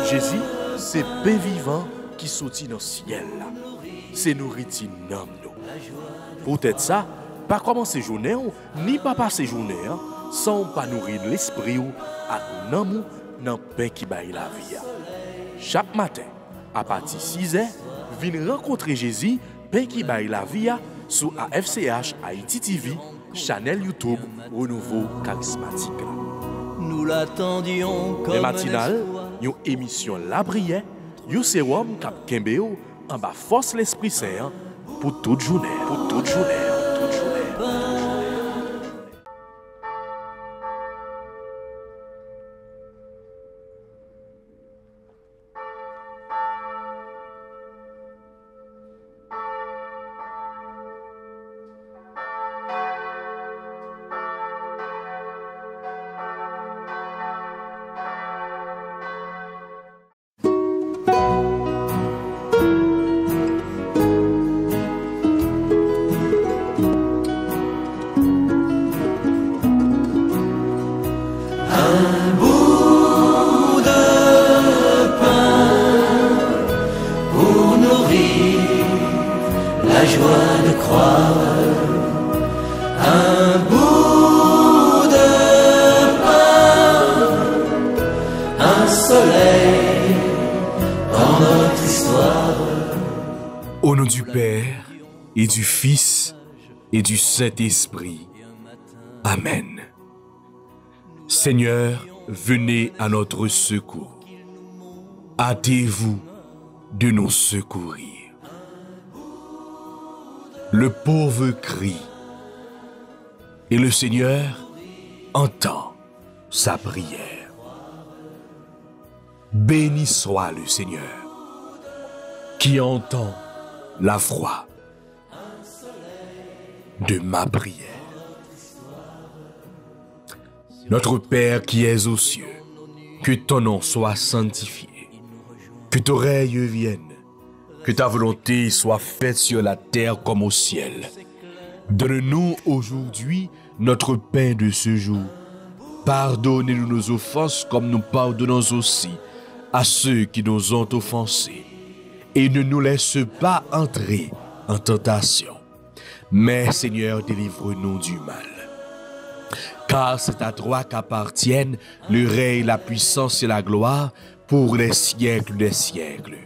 Jésus, c'est pain vivant qui sortit dans le ciel. C'est nourriture nam nous. Peut-être ça, pas commencer journée ni pas passer journée sans pas nourrir l'esprit ou à nous dans pain qui baille la vie. Chaque matin, à partir de 6h, venez rencontrer Jésus, pain qui baille la vie sur AFCH Haïti TV, channel YouTube Renouveau Charismatique. Nous l'attendions comme les matinales, une émission La Prière, un sérum cap Kembeo en bas force l'Esprit Saint pour toute journée. Pour toute journée. Toute journée. La joie de croire, un bout de pain, un soleil dans notre histoire. Au nom du Père, et du Fils, et du Saint-Esprit. Amen. Seigneur, venez à notre secours. Hâtez-vous de nous secourir. Le pauvre crie, et le Seigneur entend sa prière. Béni soit le Seigneur, qui entend la voix de ma prière. Notre Père qui es aux cieux, que ton nom soit sanctifié, que ton règne vienne, que ta volonté soit faite sur la terre comme au ciel. Donne-nous aujourd'hui notre pain de ce jour. Pardonnez-nous nos offenses comme nous pardonnons aussi à ceux qui nous ont offensés. Et ne nous laisse pas entrer en tentation. Mais Seigneur, délivre-nous du mal. Car c'est à toi qu'appartiennent le règne, la puissance et la gloire pour les siècles des siècles.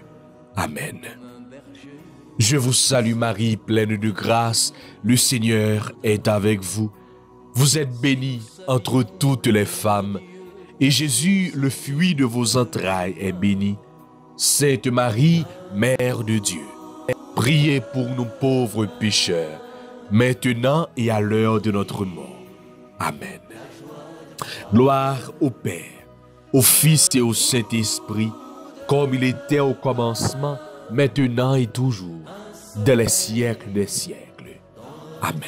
Amen. Je vous salue Marie, pleine de grâce, le Seigneur est avec vous. Vous êtes bénie entre toutes les femmes, et Jésus, le fruit de vos entrailles, est béni. Sainte Marie, Mère de Dieu, priez pour nous pauvres pécheurs, maintenant et à l'heure de notre mort. Amen. Gloire au Père, au Fils et au Saint-Esprit, comme il était au commencement, maintenant et toujours, dans les siècles des siècles. Amen.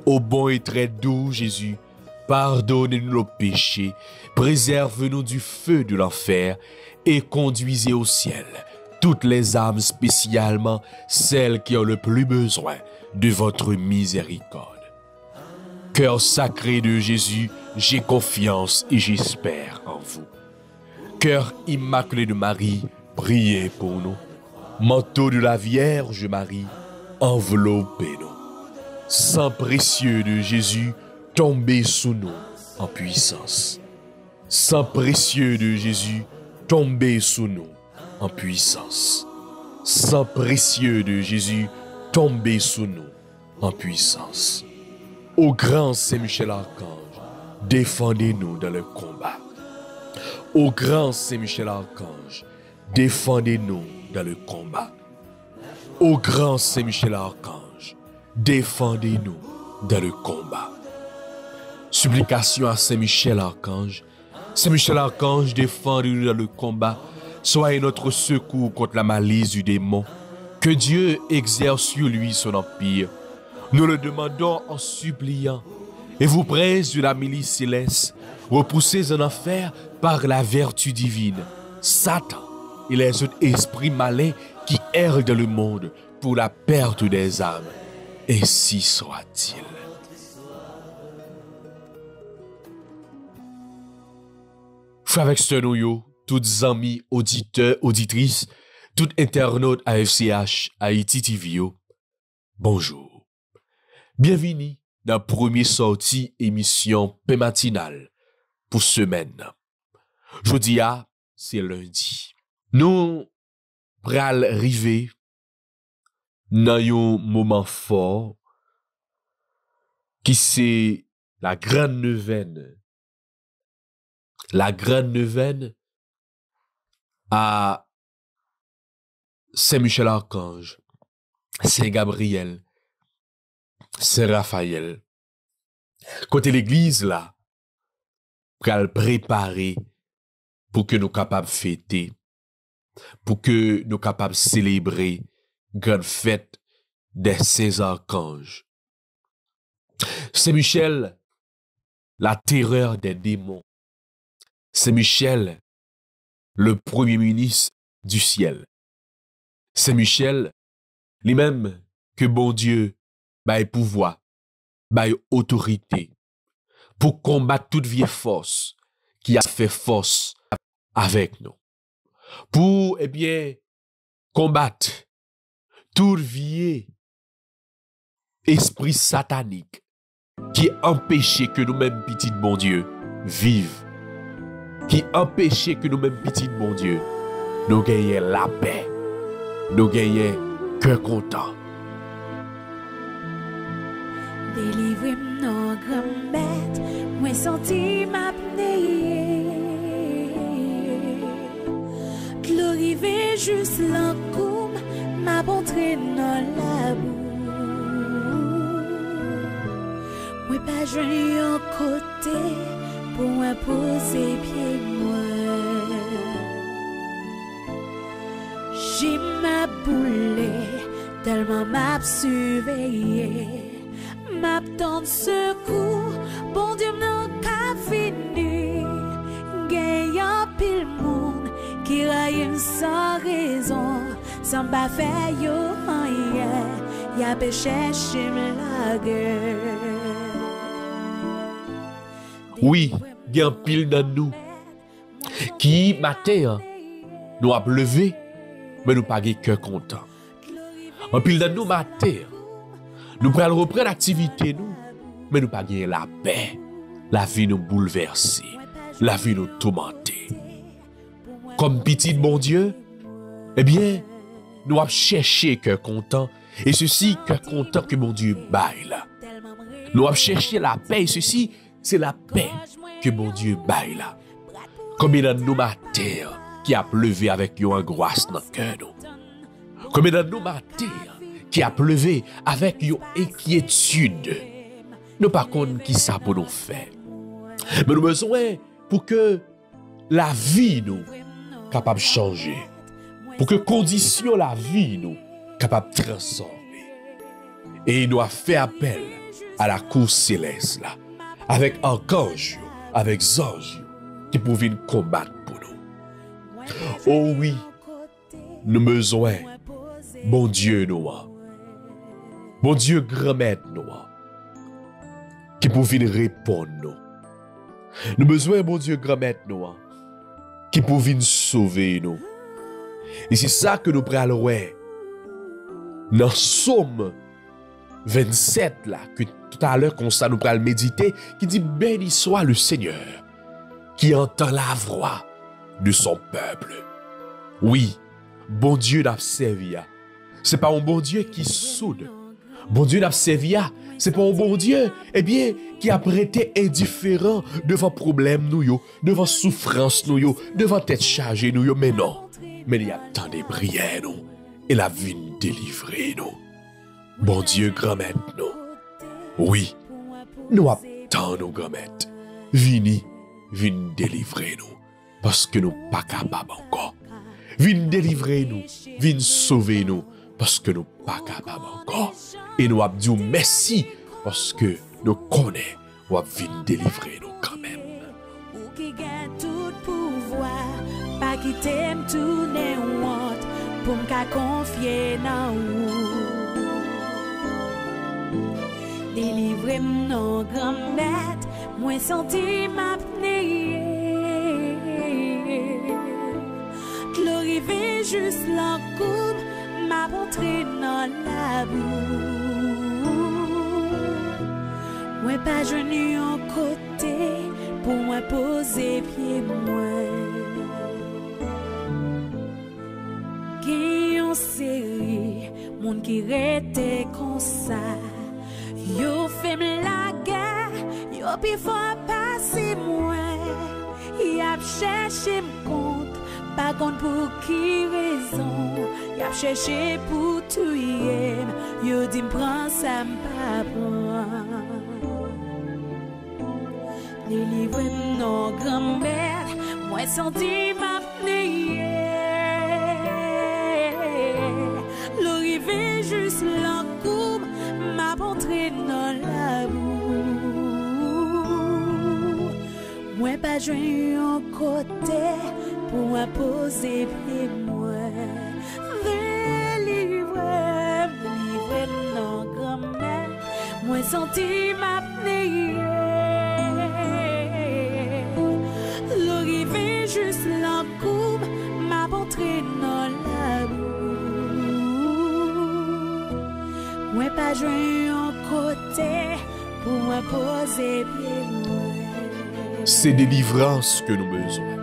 Ô bon et très doux Jésus, pardonnez-nous nos péchés, préserve-nous du feu de l'enfer et conduisez au ciel toutes les âmes, spécialement celles qui ont le plus besoin de votre miséricorde. Cœur sacré de Jésus, j'ai confiance et j'espère en vous. Cœur immaculé de Marie, priez pour nous. Manteau de la Vierge Marie, enveloppez-nous. Sang précieux de Jésus, tombez sous nous en puissance. Sang précieux de Jésus, tombez sous nous en puissance. Sang précieux de Jésus, tombez sous nous en puissance. Ô grand Saint-Michel Archange, défendez-nous dans le combat. Ô grand Saint-Michel Archange, défendez-nous dans le combat. Ô grand Saint-Michel Archange, défendez-nous dans le combat. Supplication à Saint-Michel Archange. Saint-Michel Archange, défendez-nous dans le combat. Soyez notre secours contre la malice du démon. Que Dieu exerce sur lui son empire. Nous le demandons en suppliant. Et vous presse de la milice céleste, repoussez en enfer par la vertu divine Satan et les autres esprits malins qui errent dans le monde pour la perte des âmes. Ainsi soit-il. Frères avec sœurs nous yo, toutes amis, auditeurs, auditrices, tout internaute AFCH, Haïti TV yo, bonjour. Bienvenue dans la première sortie émission Paix matinale pour semaine. Jeudi c'est lundi. Nous pral river dans un moment fort qui c'est la grande neuvaine. La grande neuvaine à Saint-Michel-Archange, Saint-Gabriel, Saint-Raphaël. Côté l'église là, pral préparer pour que nous capables fêter, pour que nous capables célébrer grande fête des saints archanges. Saint-Michel, la terreur des démons. Saint-Michel, le premier ministre du ciel. Saint-Michel, lui-même que bon Dieu bail pouvoir, bail autorité pour combattre toute vieille force qui a fait force avec nous. Pour, combattre tout vieil esprit satanique qui empêchait que nous-mêmes, petits bon Dieu, vivent. Qui empêchait que nous-mêmes, petits bon Dieu, nous gagnions la paix, nous gagnions cœur content. Délivrez-moi, grand-mère, moi senti m'apnée. Glorifiez juste l'encombre, m'a montré dans la boue. Moi pas joué en côté pour m'imposer pied moi. J'ai ma boule tellement m'a surveillé. M'attend secours, bon Dieu n'a qu'à finir. Gagnant pile monde qui raille sans raison, sans pas faire yo rien, y'a péché chez la gueule. Oui, il y a un pile dans nous qui matin nous a levé, mais nous pas de cœur content. Un pile dans nous matin, nous prenons reprendre l'activité nous, mais nous pas gagner la paix. La vie nous bouleversée, la vie nous tourmentée. Comme petit bon Dieu, nous avons cherché cœur content, et ceci cœur content que mon Dieu baille là. Nous avons cherché la paix, et ceci c'est la paix que mon Dieu baille là. Combien de nous matin qui a pleuvé avec une angoisse dans le cœur nous. Combien de nous matin qui a pleuvé avec une inquiétude. Nous pas connaissons qui ça pour nous faire. Mais nous avons besoin pour que la vie nous capable de changer. Pour que condition la vie nous capable de transformer. Et nous a fait appel à la cour céleste là. Avec archange, avec ange qui pour venir combattre pour nous. Oh oui, nous avons besoin, bon Dieu nous. Bon Dieu grand-mère nous, qui pour venir répondre nous. Nous avons besoin, bon Dieu grand-mère nous, qui pour venir sauver nous. Et c'est ça que nous prenons dans Somme 27 là, que tout à l'heure comme ça nous prenons méditer, qui dit béni soit le Seigneur, qui entend la voix de son peuple. Oui, bon Dieu n'a servi. C'est pas un bon Dieu qui soude. Bon Dieu n'a servi, c'est pas un bon Dieu, qui a prêté indifférent devant problème nous, devant souffrance nous, devant tête chargée nous, mais non. Mais il y a tant de prières nous, et la vie nous délivrer nous. Bon Dieu grand-mère nous. Oui, nous attendons nos grand-mère. Vini délivrer nous, parce que nous pas capables encore. Vini délivrer nous, vini sauver nous, parce que nous pas capables encore. Et nous avons dit merci parce que nous connaissons ou avons délivrer nous quand même. Ou qui gagne tout pouvoir, pas qui t'aime tout n'est honte, pour me confier dans vous. Délivrez-moi, grand maître, moi senti m'apnée. juste l'encoum, m'a montré dans la boue. Moi pas jenu en côté pour moi poser pied moi. Qui en série, monde qui rete comme ça. Yo fait la guerre, yo pi fort passer moi. Y a cherché m'compte, pas compte pour qui raison. Y a cherché pour tout yem, yo dit m'prend ça m'pas prend. Les livres non grand-mère, moi senti m'apnée. L'arrivée juste l'encoum, m'a montré dans la boue. Moi pas joué en côté pour moi poser pied moi. Délivre non grand-mère, moi senti m'apnée. L'arrivée juste l'encoum, m'a montré dans la boue. Moi pas joué en côté pour moi poser pied moi. C'est délivrance que nous besoin.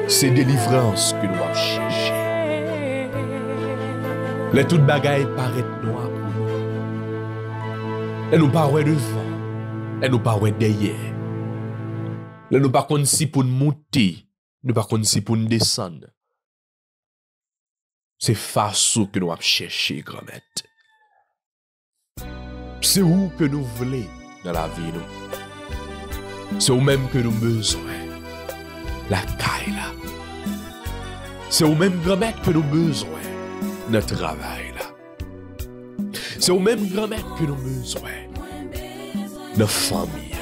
C'est délivrance que nous avons cherché. Les toutes bagailles paraissent noires pour nous. Et nous parlons devant. Et nous parlons derrière. Et nous pas connaissons si pour nous monter. Nous pas connaissons si pour nous descendre. C'est façon que nous avons cherché, grand-mère. C'est où que nous voulons dans la vie, nous. C'est où même que nous besoin. La caille là. C'est où même grand-mère que nous besoin. Notre travail là. C'est où même grand-mère que nous besoin. Notre famille.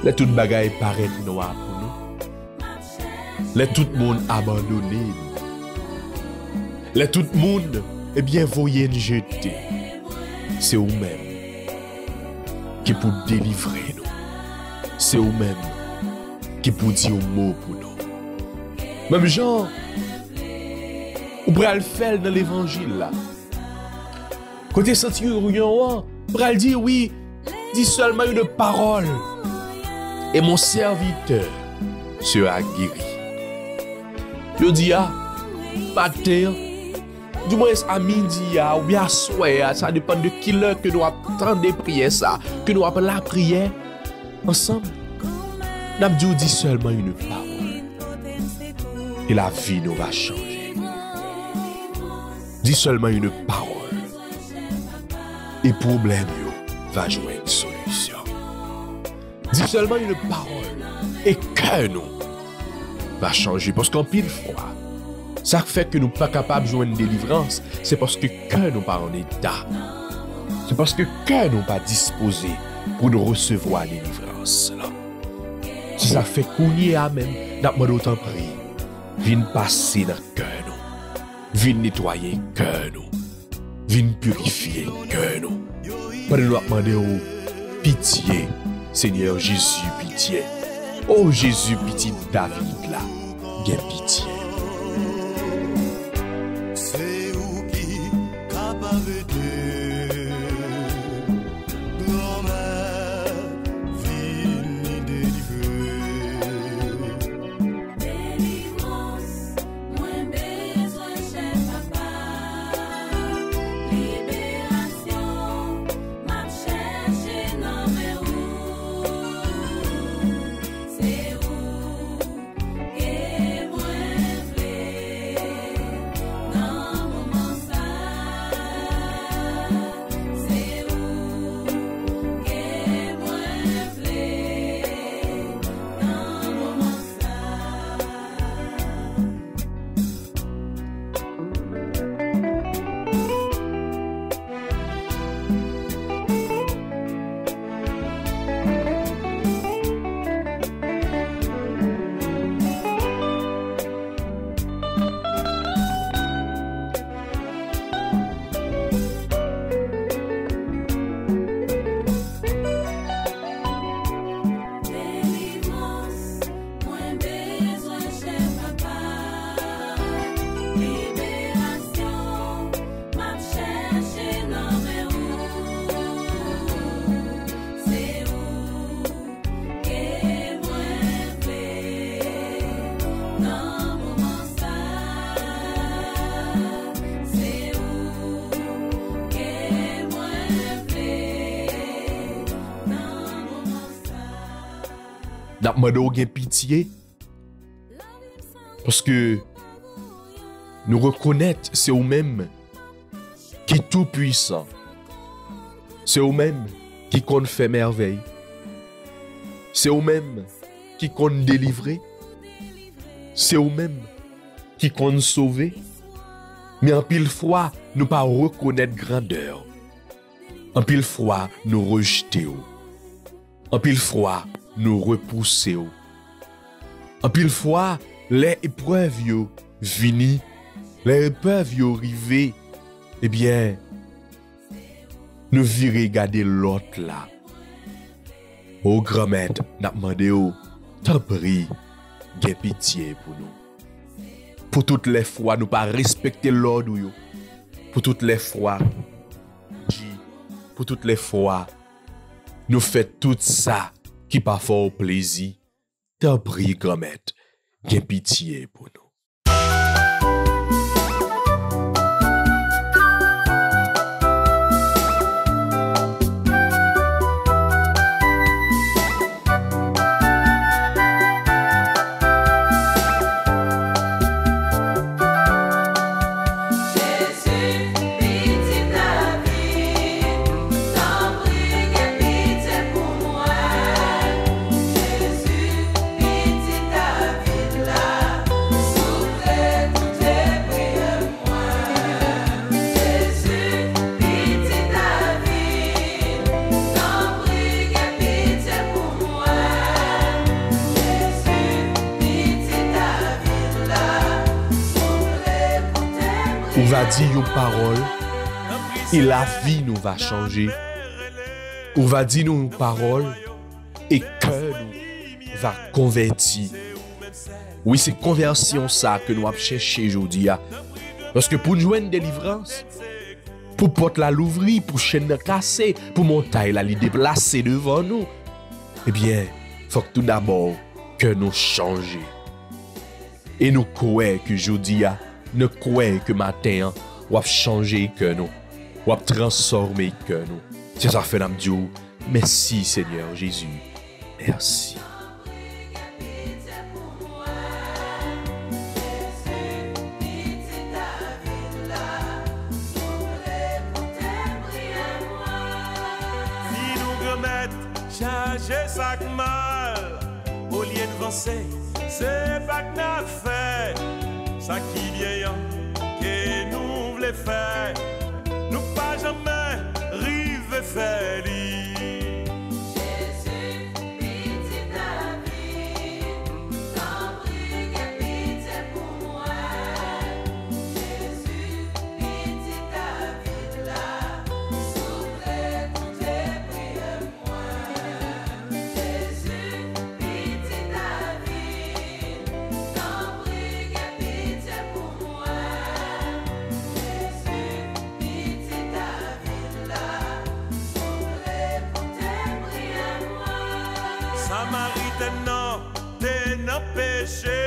Les toutes bagailles paraissent noires pour nous. Les tout le monde abandonné nous. Les tout le monde est bien voyé nous jeter. C'est vous même qui pour délivrer nous. C'est vous même qui pour dire un mot pour nous. Même genre, vous pourrez le faire dans l'évangile là. Côté centurion, vous pourrez dire oui, dis seulement une parole. Et mon serviteur sera guéri. Je dis à matin, du moins à midi ou bien à soir, ça dépend de qui l'heure que nous attendons des prières ça, que nous appelons la prière ensemble. Nous avons dit seulement une parole. Et la vie nous va changer. Dis seulement une parole. Et le problème va jouer une solution. Dis seulement une parole. Et que nous va changer. Parce qu'en pile fois, ça fait que nous ne sommes pas capables de jouer une délivrance. C'est parce que nous pas en état. C'est parce que nous pas disposé pour nous recevoir la délivrance. Si ça fait qu'on y a même, nous autant prier. Viens passer dans le cœur nous. Viens nettoyer le cœur nous. Viens purifier le cœur nous. Pour nous demander pitié. Seigneur Jésus, pitié. Oh Jésus, pitié David là. Bien pitié. C'est où qui capable de grand-mère vini délivrer. Délivrance, moins besoin cher papa. Libération, m'a cherché dans mes roues. C'est où que moi n'a demandé ou gen pitié. Parce que nous reconnaître c'est ou même qui est tout puissant. C'est ou même qui compte faire merveille. C'est ou même qui compte délivrer. C'est ou même qui compte sauver. Mais en pile fois, nous pas reconnaître grandeur. En pile fois, nous rejeter. En pile fois, nous repousser. En pile fois, les épreuves yo vini, les épreuves yo rivé, eh bien, nous virer garder l'autre là. Au grand maître, n'a demandé t'en prie, gen pitié pour nous. Pour toutes les fois, nous pas respecter l'ordre yo. Pour toutes les fois, pour toutes les fois, nous fait tout ça qui pas fort plaisir. T'en prie, grand maître, gen pitié pour nous. On va dire une parole et la vie nous va changer. On va dire une parole et cœur nous va convertir. Oui, c'est conversion ça que nous avons cherché aujourd'hui. Parce que pour nous jouer une délivrance, pour porte la l'ouvrir, pour chaîne casser, pour montagne la li déplacer devant nous, eh bien, faut que tout d'abord que nous changions. Et nous croyons que aujourd'hui, nous croyons que matin, on va changer que nous, on va transformer que nous. C'est ça fait nous dire merci Seigneur Jésus. Merci. Si nous remettre changer sac mal, au lieu de avancer, c'est pas que nous fait. Ça qui vieillant, que nous voulons faire, nous pas jamais rive faire. Jésus, pitié David, t'en prie, pitié pour moi. Jésus, pitié David là, soufflez pour tes prières moi. Jésus, pitié David, t'en prie, pitié pour moi. Jésus, pitié David là, soufflez pour tes prières moi. Samaritain non, t'es non péché,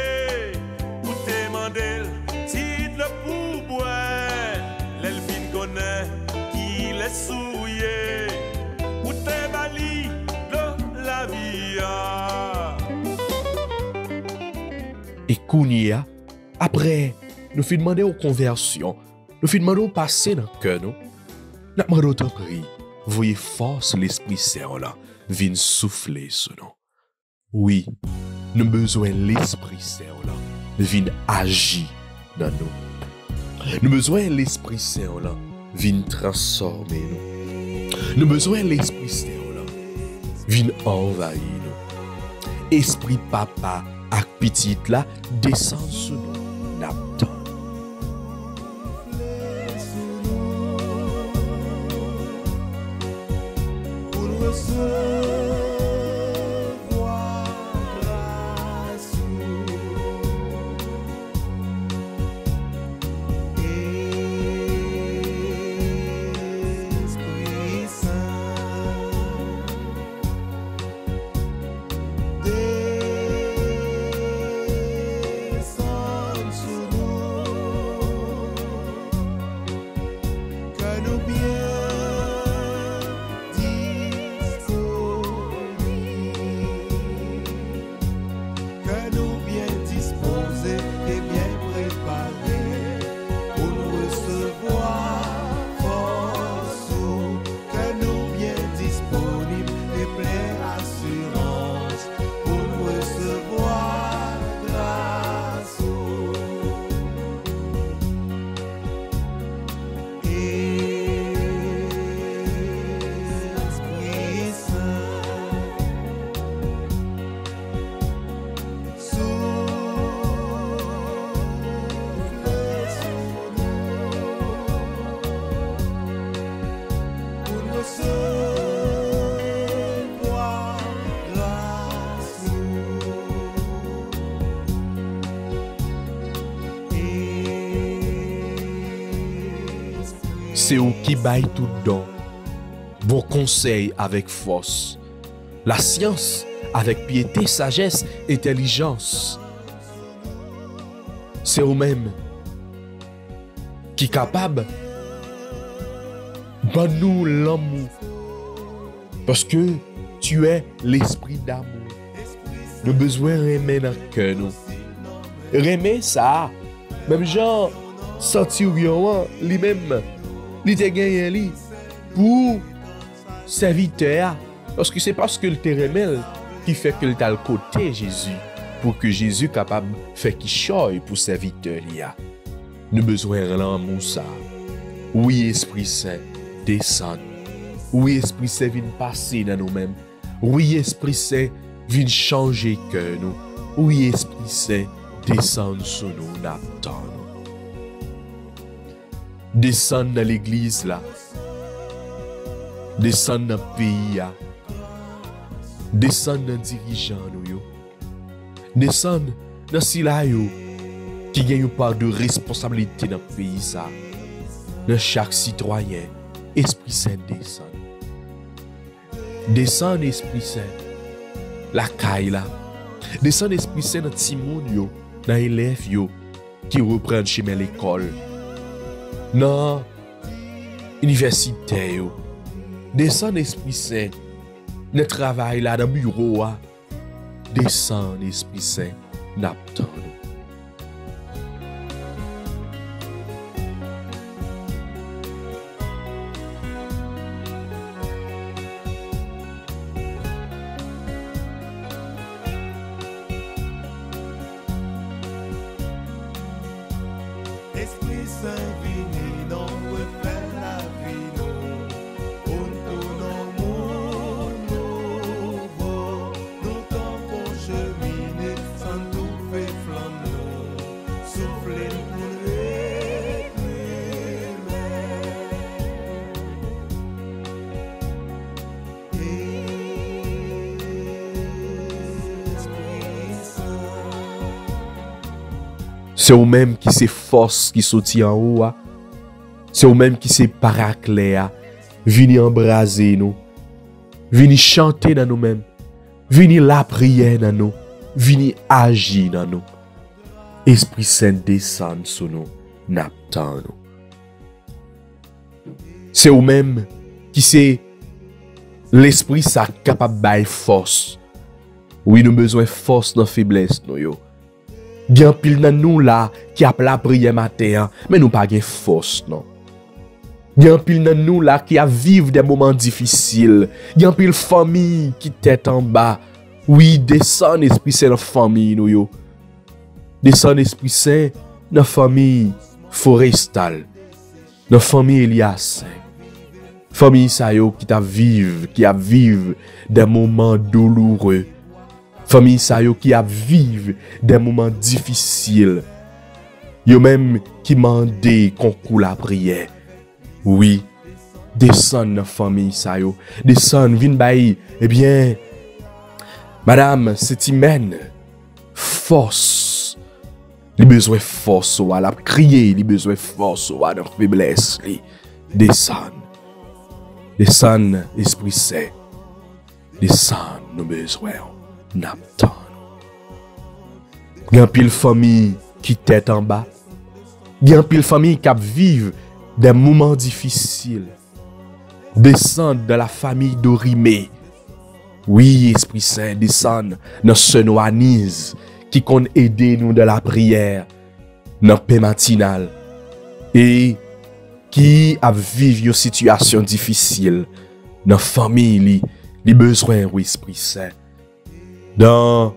ou t'es mandel, si le pourboire, l'elfine connaît qui les souillé, ou t'es bali de la vie. Et Kounia, après, nous fit demander aux conversions, nous fit demander au passé dans le cœur, nous. Nous demandons au prix, voyez force l'Esprit Saint là, vient souffler sur nous. Oui, nous avons besoin de l'Esprit Saint là, vient agir dans nous. Nous avons besoin de l'Esprit Saint là, vient transformer nous. Nous avons besoin de l'Esprit Saint là, vient envahir nous. Esprit papa ak petite là descend sur nous. N'attend. Pour recevoir grâce Esprit Saint, descend sur nous, que nous bien disposons. c'est où qui baille tout don. Bon conseil avec force. La science avec piété, sagesse, intelligence. C'est vous-même qui capable de nous l'amour. Parce que tu es l'esprit d'amour. Le besoin remet dans le cœur nous. Remet ça. Même genre, centurion, lui-même, il te gagné lui pour serviteur. Parce que c'est parce que le te remet qui fait que le t'a le côté Jésus. Pour que Jésus capable de faire qu'il choye pour serviteur. Nous besoin de l'amour ça. Oui, Esprit Saint, descend. Oui, Esprit Saint, vient passer dans nous-mêmes. Oui, Esprit Saint, vient changer cœur nous. Oui, Esprit Saint, descend sur nous, n'attend nous. Descend dans l'église là. Descend dans le pays là. Descend dans les dirigeants nous yo. Descend dans si là yo qui gagne une part de responsabilité dans le pays ça. Dans chaque citoyen, Esprit Saint descend. Descend Esprit Saint. La caille là. Descend Esprit Saint dans Timon yo, dans élèves yo qui reprennent chemin l'école. Dans université yo. Descend Esprit Saint. Le travail là dans le bureau là. Descend Esprit Saint. N'attend nous. Esprit Saint vini non refait la vie nous. Unto nos mondes nouveaux. Nous t'en cheminer sans tout fait flamme nous. Souffler pour C'est vous-même qui c'est force qui sortit en haut. C'est vous-même qui c'est paraclet. Vini embraser nous. Vini chanter dans nous-mêmes. Vini la prière dans nous. Vini agir dans nous. Esprit Saint descend sur nous. N'attend nous. C'est vous-même qui c'est l'esprit ça capable de force. Oui, nous besoin de force dans la faiblesse nous yo. Bien pile dans nous là qui a la prière matin, mais nous pas de force non. Bien pile dans nous là qui a vivre des moments difficiles. Bien pile famille qui tête en bas. Oui, descend Esprit Saint dans famille nous yo. Descend Esprit Saint dans famille Forestal. Dans famille Elias. Famille sa yo qui a vivre des moments douloureux. Famille sa yo qui a vivre des moments difficiles. Yo même qui mandé concours la prière. Oui, descend dans famille sa yo. Descend vin bay. Eh bien, madame, c'est humaine. Force. Li besoin force ou la crier, li besoin force ou dans faiblesse li. Descend. Descend Esprit Saint. Descend nos besoins. N'attend. Gen pile famille qui tête en bas. Gen pile famille qui vive des moments difficiles. Descend dans la famille d'Orimé. Oui, Esprit Saint, descend dans ce Noanise qui compte aider nous dans la prière, dans le paix matinal. Et qui a vécu une situation difficile dans la famille, les besoins, oui, Esprit Saint. Dans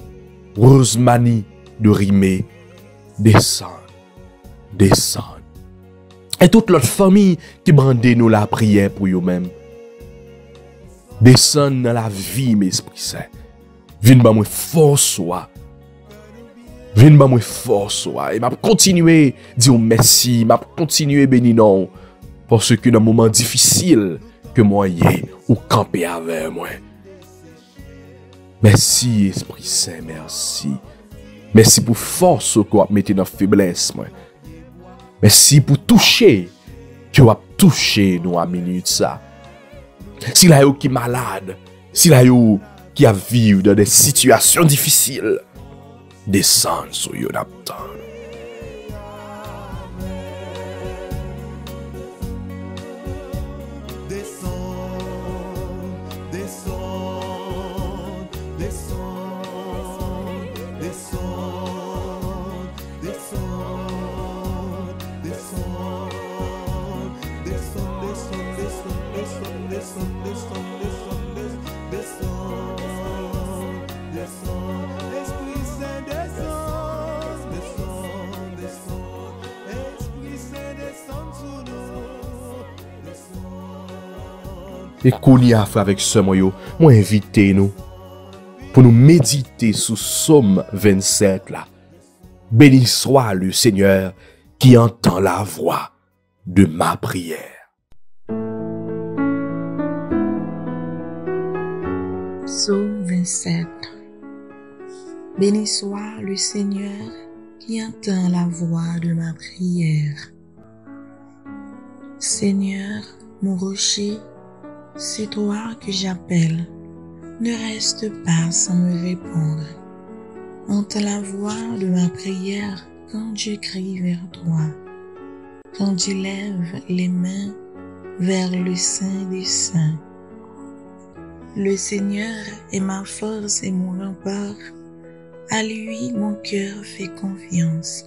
Rosemanie de Rimé, descend. Et toute l'autre famille qui brande nous la prière pour eux-mêmes. Descend dans la vie, mes Esprit Saint. Viens ba moi force wa. Viens ba moi force wa. Et m'a continuer dire merci, m'a continuer bénir non. Parce que dans un moment difficile que moi y est ou camper avec moi. Merci Esprit Saint, merci. Merci pour force que vous mettez dans la faiblesse. Moi. Merci pour toucher, que vous toucher nous à minute ça. Si la yo qui malade, si la yo qui a vivre dans des situations difficiles, descend sur yo d'aptan. Et qu'on y a fait avec ce moyo, moi invité nous pour nous méditer sous Psaume 27 là. Béni soit le Seigneur qui entend la voix de ma prière. Psaume 27. Béni soit le Seigneur qui entend la voix de ma prière. Seigneur, mon rocher, c'est toi que j'appelle. Ne reste pas sans me répondre. Entends la voix de ma prière quand je crie vers toi. Quand je lève les mains vers le Saint des Saints. Le Seigneur est ma force et mon rempart. À lui, mon cœur fait confiance.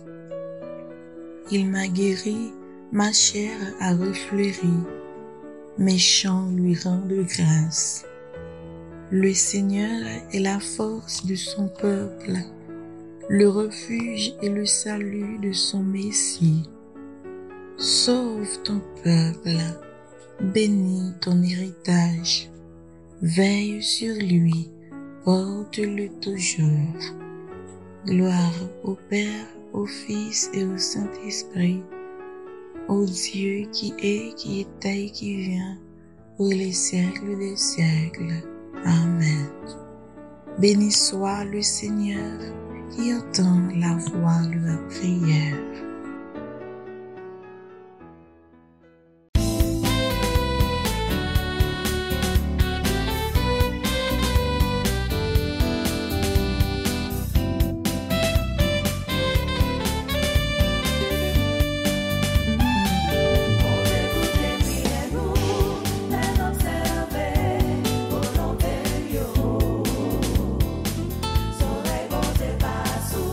Il m'a guéri, ma chair a refleuri. Mes chants lui rendent grâce. Le Seigneur est la force de son peuple, le refuge et le salut de son Messie. Sauve ton peuple, bénis ton héritage, veille sur lui, porte-le toujours. Gloire au Père, au Fils et au Saint-Esprit, au Dieu qui est, qui était et qui vient, pour les siècles des siècles. Amen. Béni soit le Seigneur qui entend la voix de ma prière. Son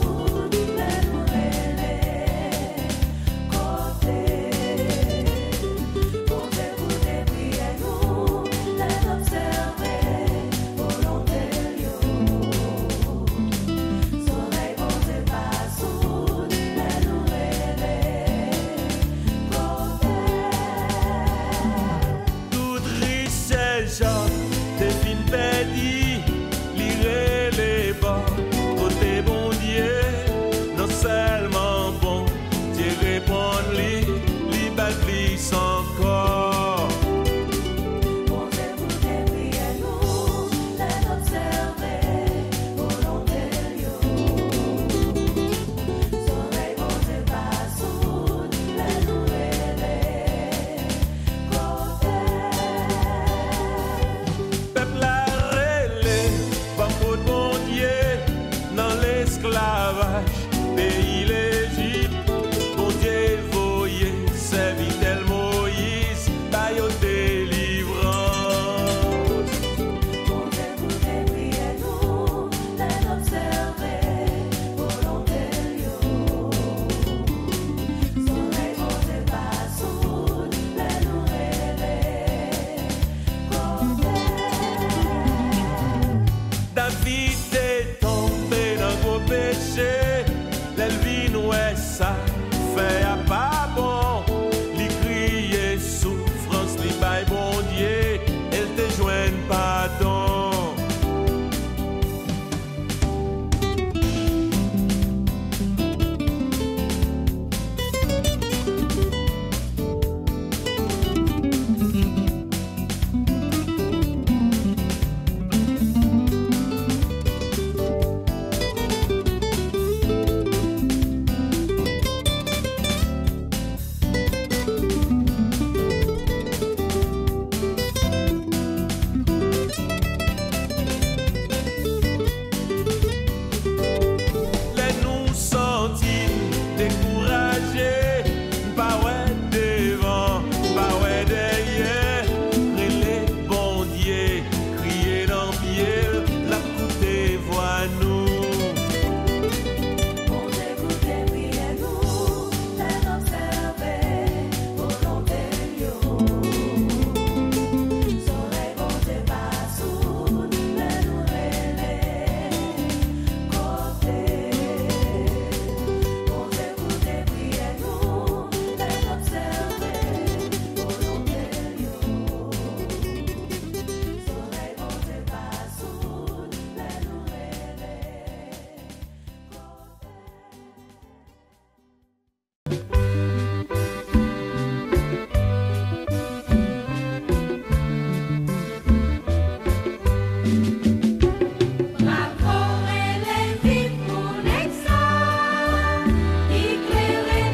Bravo, relève mon exam, éclairé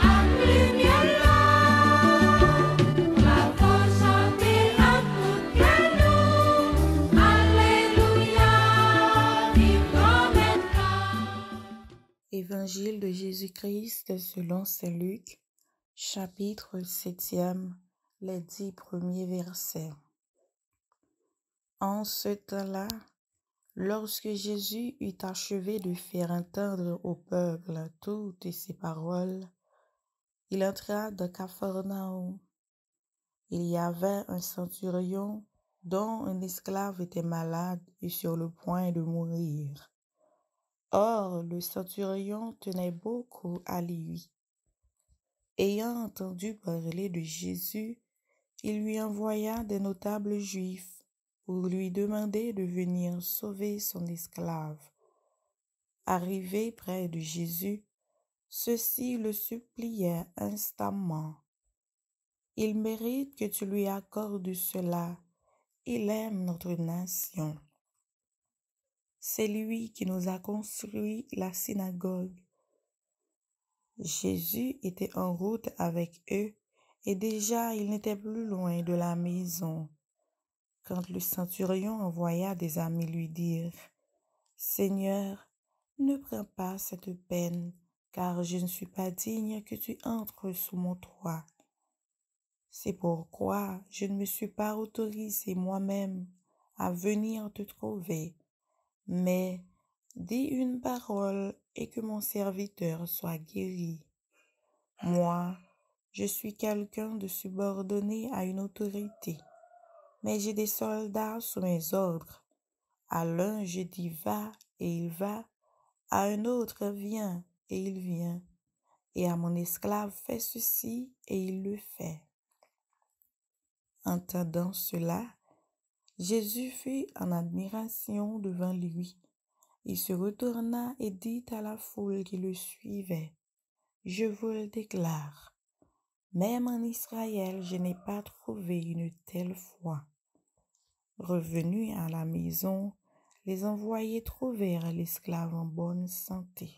à lumière là. Bravo, chantez à tout canon, alléluia, vivons maintenant. Évangile de Jésus-Christ selon saint Luc, chapitre 7e, les 10 premiers versets. En ce temps-là, lorsque Jésus eut achevé de faire entendre au peuple toutes ses paroles, il entra dans Capharnaüm. Il y avait un centurion dont un esclave était malade et sur le point de mourir. Or, le centurion tenait beaucoup à lui. Ayant entendu parler de Jésus, il lui envoya des notables juifs pour lui demander de venir sauver son esclave. Arrivé près de Jésus, ceux-ci le suppliaient instamment. « Il mérite que tu lui accordes cela. Il aime notre nation. C'est lui qui nous a construit la synagogue. » Jésus était en route avec eux et déjà il n'était plus loin de la maison. Quand le centurion envoya des amis lui dire « Seigneur, ne prends pas cette peine, car je ne suis pas digne que tu entres sous mon toit. C'est pourquoi je ne me suis pas autorisé moi-même à venir te trouver, mais dis une parole et que mon serviteur soit guéri. Moi, je suis quelqu'un de subordonné à une autorité, mais j'ai des soldats sous mes ordres. À l'un je dis va et il va, à un autre viens et il vient, et à mon esclave fais ceci et il le fait. » Entendant cela, Jésus fut en admiration devant lui. Il se retourna et dit à la foule qui le suivait, « Je vous le déclare, même en Israël, je n'ai pas trouvé une telle foi. » Revenus à la maison, les envoyés trouvèrent l'esclave en bonne santé.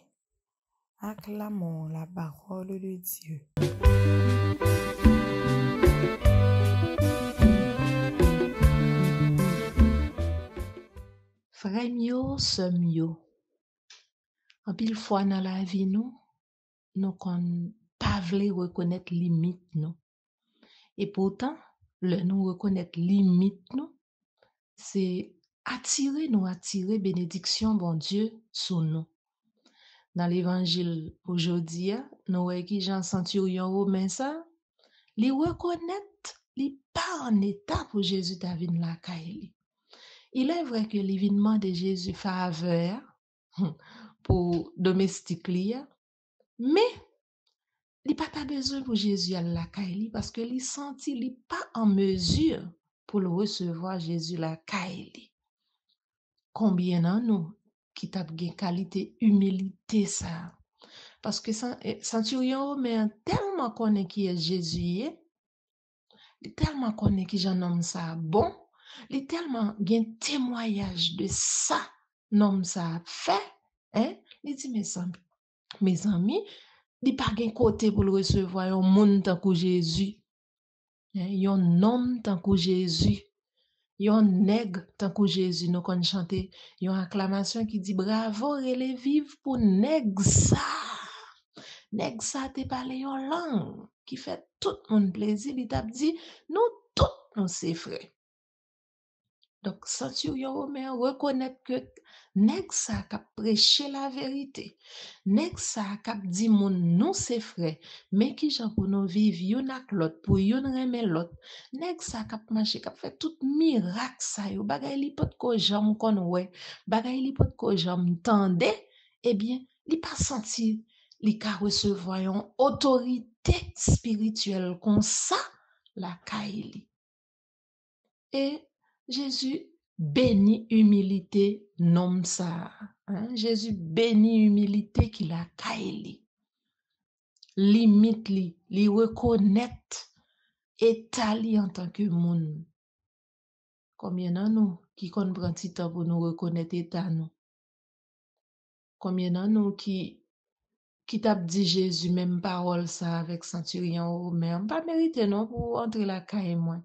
Acclamons la parole de Dieu. Frère mio, sœur mio, en pile fois dans la vie nous kon pas vle reconnaître limite nous. Et pourtant, le nous reconnaître limite nous, c'est attirer bénédiction bon Dieu sur nous. Dans l'évangile aujourd'hui, nous voyons qui Jean centurion romain ça, li reconnaître li pas en état pour Jésus ta vinn la caille. Il est vrai que l'événement de Jésus faveur pour domestique li, mais li pas ta besoin pour Jésus à la caille parce que li senti li pas en mesure pour le recevoir Jésus la caille. Combien d'en nous qui t'a gen qualité humilité ça parce que centurion mais tellement connaît qui est Jésus, il tellement connaît qui j'en homme ça bon, il tellement gen témoignage de ça nom ça fait, hein, il dit mes amis, il pas gen côté pour le recevoir un monde tant que Jésus, hein, un homme tant que Jésus. Yon nègre tant que Jésus nous kon chanter yon acclamation qui dit bravo relève vive pour nègre ça te parle yon langue qui fait tout mon plaisir il t'a dit nous tout nous c'est frère. Donc centurion romain reconnaître que nèg ça k'ap prêcher la vérité, nèg ça k'ap dit moun nous c'est frère, mais qui jan pour nous vivre yon ak l'autre pour yon remet l'autre, nèg ça k'ap marcher k'ap fait tout miracle ça yo bagay li pot ko jam kon wè, bagay li pot ko jam tande, eh bien li pas senti li ka recevoir yon autorité spirituelle comme ça la kaili. Et Jésus bénit humilité nom ça. Hein? Jésus bénit humilité qui la kaili. limite li reconnaître état li en tant que monde. Combien d'entre nous qui prend petit temps pour nous reconnaître état nous? Combien d'entre nous qui t'a dit Jésus même parole ça avec centurion romain, pas mérité non pour entrer la caille moi.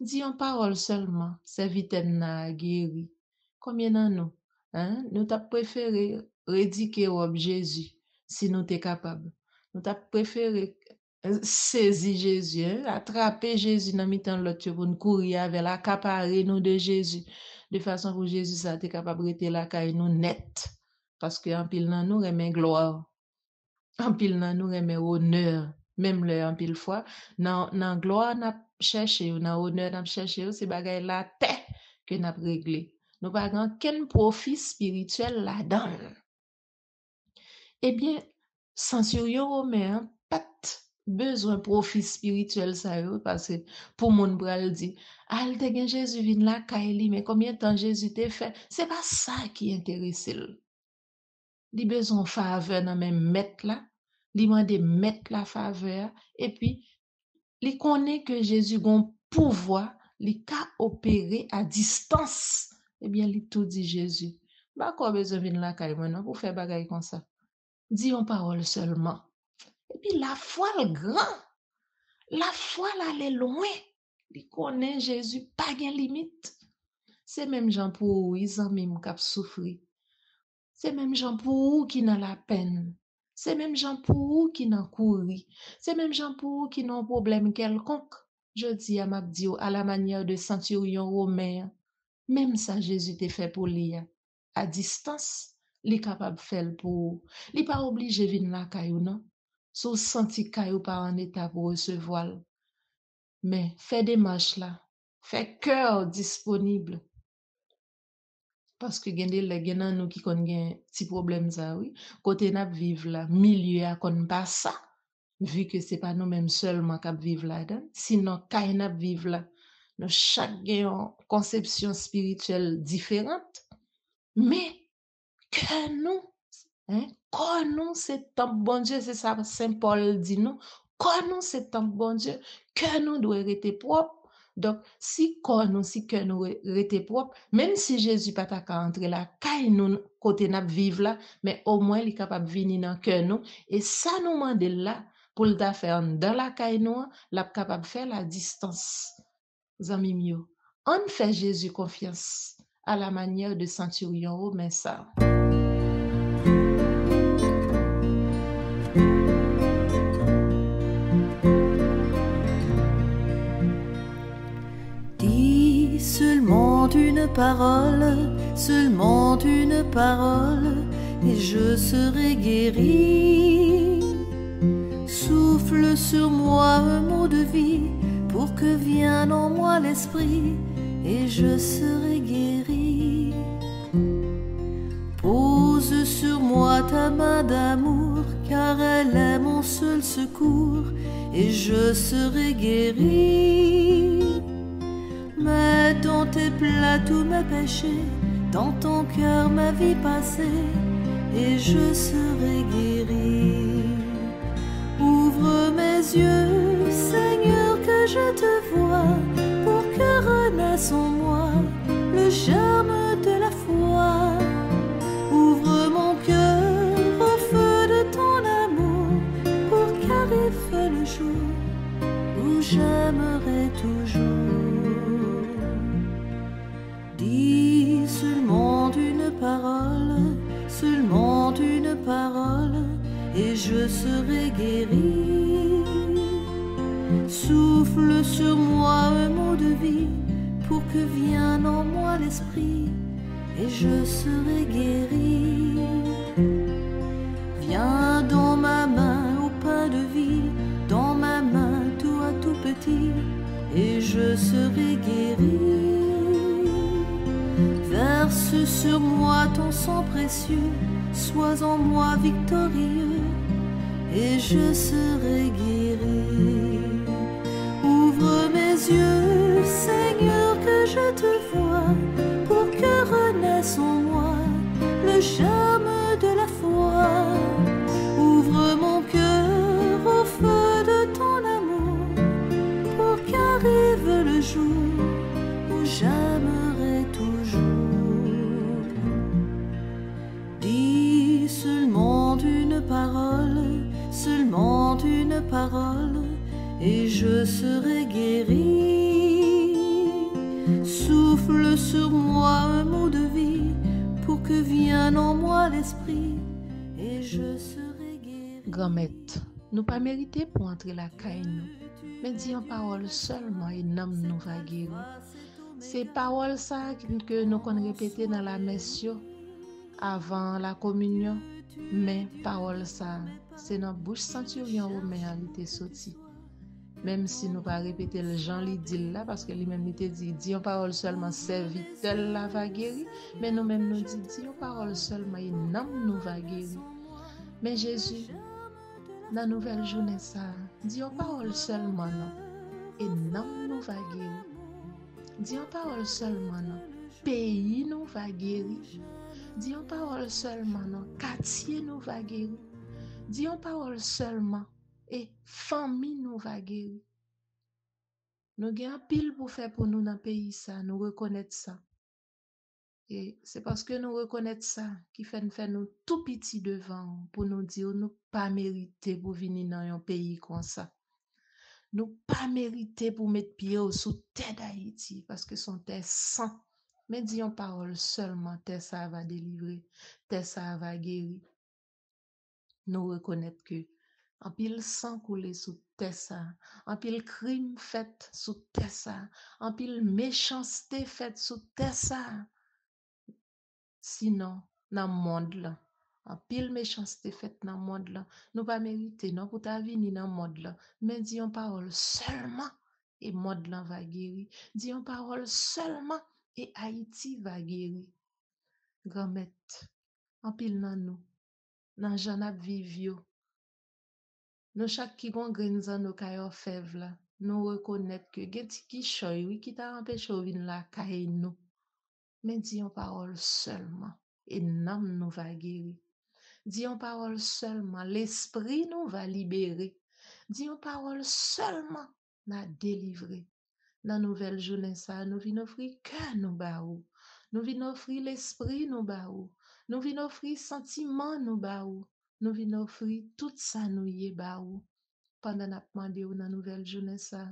Dis en parole seulement, serviteur n'a guéri. Combien d'entre nous, hein, nous t'a préféré rédiquer robe Jésus si nous t'es capable. Nous t'a préféré saisir Jésus, hein, attraper Jésus dans mi-temps l'autre pour nous courir avec l'accaparer nous de Jésus de façon pour Jésus ça t'es capable de rester la caille nous net parce que en pile dans nous remet gloire. En pile dans nous remet honneur, même le en pile fois dans gloire n'a cherché ou dans honneur n'a cherché c'est bagay la terre que n'a réglé. Nous pas grand ken profit spirituel là-dedans. Eh bien, centurion romain pas besoin profit spirituel ça yo parce que pour mon bral dit al te gen Jésus vinn la kaili mais combien de temps Jésus t'a fait, c'est pas ça qui intéresse lui. Li besoin faveur dans même mettre là, li mande mettre la faveur et puis li connaît que Jésus gon pouvoir li ka opérer à distance. Eh bien li tout dit Jésus. Ba quoi besoin vinn la kay maintenant pour faire bagay comme ça. Dis en parole seulement. Et puis la foi le grand. La foi là elle est loin. Li connaît Jésus pas gen limite. C'est même gens pour ils en même k'ap souffrir. C'est même gens pour qui dans la peine. C'est même gens pour qui dans courir. C'est même gens pour qui n'ont problème quelconque. Je dis à Mabdio à la manière de centurion romain. Même ça Jésus t'a fait pour lui. À distance, li capable faire pour. Li pas obligé venir la caillou non. Sous senti caillou pas en état pour recevoir. Mais fait démarche là. Fait cœur disponible. Parce que gen nan nous qui kon gen ti problème ça oui côté n'a vivre là milieu a kon pas ça vu que c'est pas nous mêmes seulement qui vivre là-dedans sinon kay n'a vivre là nous chaque gen une conception spirituelle différente mais que nous hein quand nous c'est temple bon Dieu c'est ça Saint Paul dit nous quand nous c'est temple bon Dieu que nous doit rester propre. Donc, si corps nous, si cœur nous rete propre, même si Jésus pas ta ka entrer là, kay nous côté n'a vivre là, mais au moins il est capable venir dans cœur nous et ça nous mande là pour le faire dans la kay nous, la capable faire la distance. Zami mio, on fait Jésus confiance à la manière de centurion romain ça. Seulement une parole, et je serai guéri. Souffle sur moi un mot de vie, pour que vienne en moi l'esprit, et je serai guéri. Pose sur moi ta main d'amour, car elle est mon seul secours, et je serai guéri. Mets dans tes plats tous mes péchés, dans ton cœur ma vie passée, et je serai guéri. Ouvre mes yeux, Seigneur, que je te vois, pour que renaisse en moi le germe de la foi. Ouvre mon cœur au feu de ton amour, pour qu'arrive le jour où j'aimerai toujours. Dis seulement une parole, et je serai guéri. Souffle sur moi un mot de vie, pour que vienne en moi l'esprit, et je serai guéri. Viens dans ma main au pain de vie, dans ma main tout à tout petit, et je serai guéri. Verse sur moi ton sang précieux, sois en moi victorieux, et je serai guéri. Ouvre mes yeux, Seigneur, que je te vois, pour que renaisse en moi le germe de la foi. Ouvre mon cœur parole, seulement une parole, et je serai guéri. Souffle sur moi un mot de vie, pour que vienne en moi l'esprit, et je serai guéri. Grand-mère, nous pas mérité pour entrer la caille nous, mais dis en parole seulement et nom nous va guérir. C'est parole ça que nous qu'on répéter dans la messe yo, avant la communion, mais parole ça, c'est dans bouche centurion romain arrêté sorti. Même si nous pas répéter le Jean li dit là parce que lui-même il te dit en parole seulement serviteur la va guérir, mais nous même nous dit en parole seulement et nom nous va guérir. Mais Jésus dans la nouvelle journée ça, dis en parole seulement non et nom nous va guérir. Dis en parole seulement non, pays nous va guérir. Dis en parole seulement non, quartier nous va guérir. Dis en parole seulement et famille nous va guérir. Nous avons pile pour faire pour nous dans le pays ça, nous reconnaître ça. Et c'est parce que nous reconnaître ça qui fait nous tout petit devant pour nous dire nous pas mérité pour venir dans un pays comme ça. Nous pas mérité pour mettre pied sous terre d'Haïti parce que son terre sang. Mais disons parole seulement, terre ça va délivrer, terre ça va guérir. Nous reconnaître que en pile sang coulé sous terre ça, en pile crime fait sous terre ça, en pile méchanceté fait sous terre ça. Sinon, dans le monde là, en pile méchanceté faite dans le monde là, nous pas mériter non pour ta venir dans le monde là, mais disons parole seulement et le monde là va guérir. Disons parole seulement et Haïti va guérir. Grand-mère, en pile dans nous, dans Janab vivio, nous chaque qui gon grenza nous kayo fève là, nous reconnaître que gen ti ki choy oui qui t'a empêché de venir la kaye nous. Mais disons parole seulement et l'âme nous va guérir. Disons parole seulement, l'esprit nous va libérer. Disons parole seulement, nous délivrer. Dans la nouvelle journée, ça, nous venons offrir cœur nous baou. Nous venons offrir l'esprit nous baou. Nous venons offrir sentiment nous baou. Nous venons offrir tout ça nous y baou. Pendant la demandé dans la nouvelle journée, ça,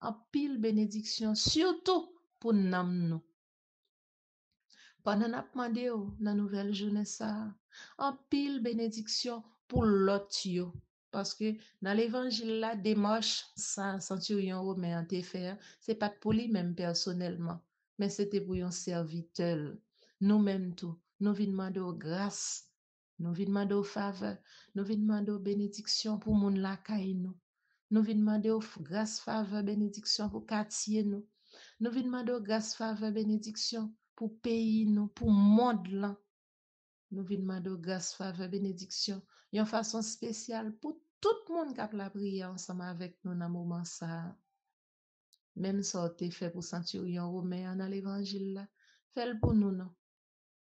en pile bénédiction, surtout pour nous. Pendant n'a demandé dans la nouvelle journée ça, en pile bénédiction pour l'autre yo. Parce que dans l'évangile là, démarche ça centurion romain te faire, c'est pas pour lui même personnellement, mais c'était pour un serviteur. Nous même tout, nous venons demander grâce, nous venons demander faveur, nous venons demander bénédiction pour moun la kay nous. Nous venons demander grâce, faveur, bénédiction pour quartier nous. Nous venons demander grâce, faveur, bénédiction pour pays nous, pour monde là. Nous venons demander grâce, faveur, bénédiction, une façon spéciale pour tout le monde qui a la prière ensemble avec nous dans le moment ça. Même ça a fait pour centurion romain dans l'évangile là, fait pour nous non.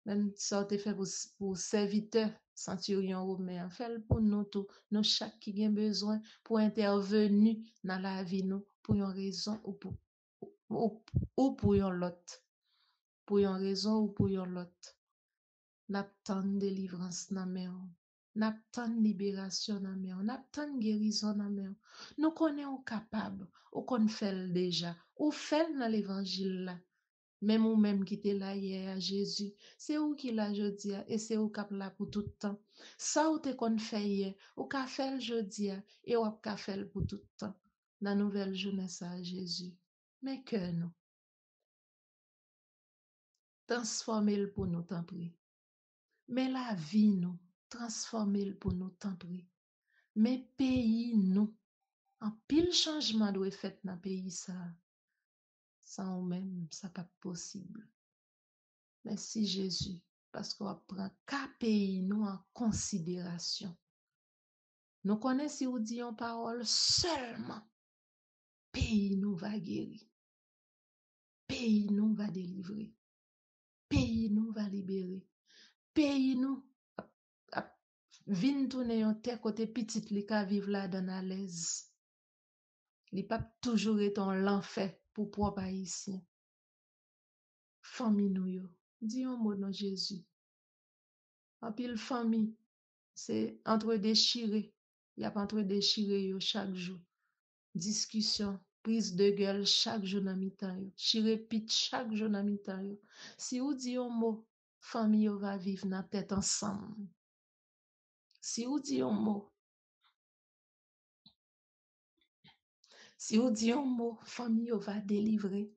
Même ça a fait pour serviteur centurion romain, fait pour nous tout, nous chaque qui a besoin pour intervenir dans la vie nous pour une raison ou pour une autre. Pour une raison ou pour une autre. N'attend délivrance dans main, n'attend libération dans main, n'attend guérison dans main. Nous connaissons capable, ou qu'on fait déjà, ou fait dans l'évangile là. Même ou même qui était là hier à Jésus, c'est où qui l'a jodi et c'est où cap là pour tout le temps. Ça ou te qu'on fait hier, ou qu'a fait jodi et ou qu'a fait pour tout le temps. La nouvelle journée ça à Jésus. Mais que nous transformez-le pour nous, tant pis. Mais la vie, nous, transformez-le pour nous, tant pis. Mais pays, nous, en pile changement doit être fait dans le pays, ça. Sans même, ça pas possible. Merci Jésus, parce qu'on prend qu'à pays, nous, en considération. Nous connaissons si vous dit en parole seulement, pays nous va guérir. Pays nous va délivrer. Pays nous va libérer. Pays nous vin tourner en terre côté petite li ka vivre là dans à l'aise. Li pas toujours être en l'enfer pour propre haïtien. Famille nous yo, dis un mot dans Jésus. En pile famille c'est entre déchiré. Il y a entre déchiré yo chaque jour. Discussion, prise de gueule chaque jour dans mi-temps yo. Chiré pit chaque jour dans mi-temps yo. Si ou dit un mot, famille yo va vivre dans tête ensemble. Si ou dit un mot, famille yo va délivrer.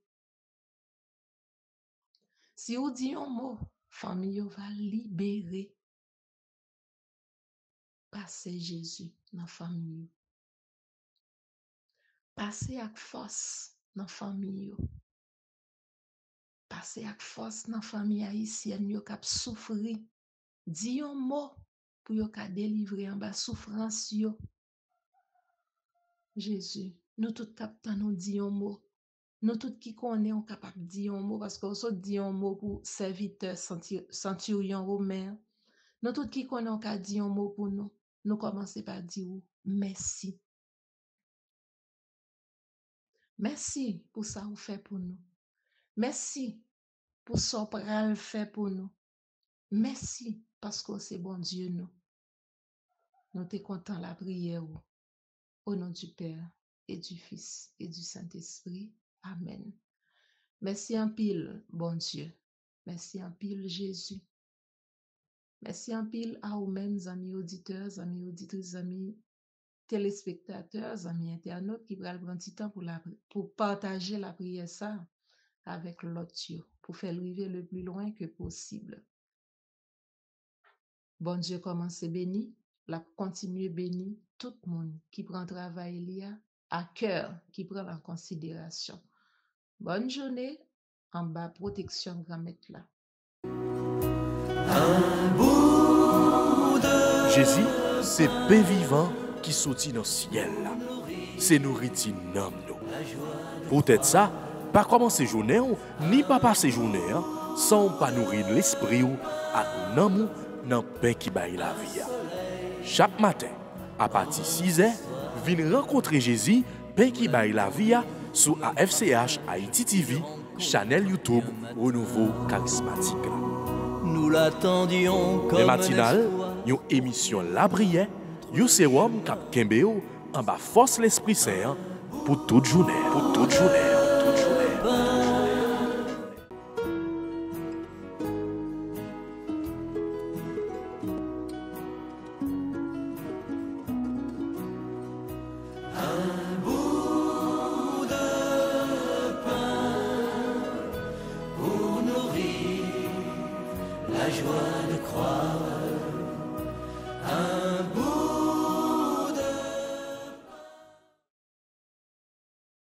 Si ou dit un mot, famille yo va libérer. Passez Jésus dans famille yo. Passez avec force dans famille yo. Passez avec force dans famille haïtienne yo k'ap souffri. Dis un mot pour yo ka délivrer en bas souffrance yo. Jésus, nous tout captant nous dit un mot. Nous tout qui connaît on capable dire un mot parce qu'on se dit un mot pour serviteur centurion romain. Nous tout qui connaît on ka dire un mot pour nous. Nous commencer par dire merci. Merci pour ça vous fait pour nous. Merci pour ça vous pral fait pour nous. Merci parce que c'est bon Dieu nous. Nous te content la prière au nom du Père et du Fils et du Saint-Esprit. Amen. Merci en pile, bon Dieu. Merci en pile, Jésus. Merci en pile à vous-mêmes, amis auditeurs, amis auditrices, amis téléspectateurs, amis internautes qui prennent un petit temps pour partager la prière ça avec l'autre, pour faire arriver le plus loin que possible. Bon Dieu commence béni, la continue béni tout le monde qui prend travail lié à cœur, qui prend en considération. Bonne journée en bas protection grand maître là. Jésus, c'est pain vivant qui sortit dans le ciel. C'est nourriture dans nous. Peut-être ça, pas commencer journée ni pas passer journée sans pas nourrir l'esprit ou à l'amour dans le pain qui baille la vie. Chaque matin, à partir de 6h, venez rencontrer Jésus, pain qui baille la vie sur AFCH Haïti TV, channel YouTube Renouveau Charismatique. Nous l'attendions comme les matinales, une émission La Prière, un sérum cap Kembeo en bas force l'Esprit Saint pour toute journée. la joie.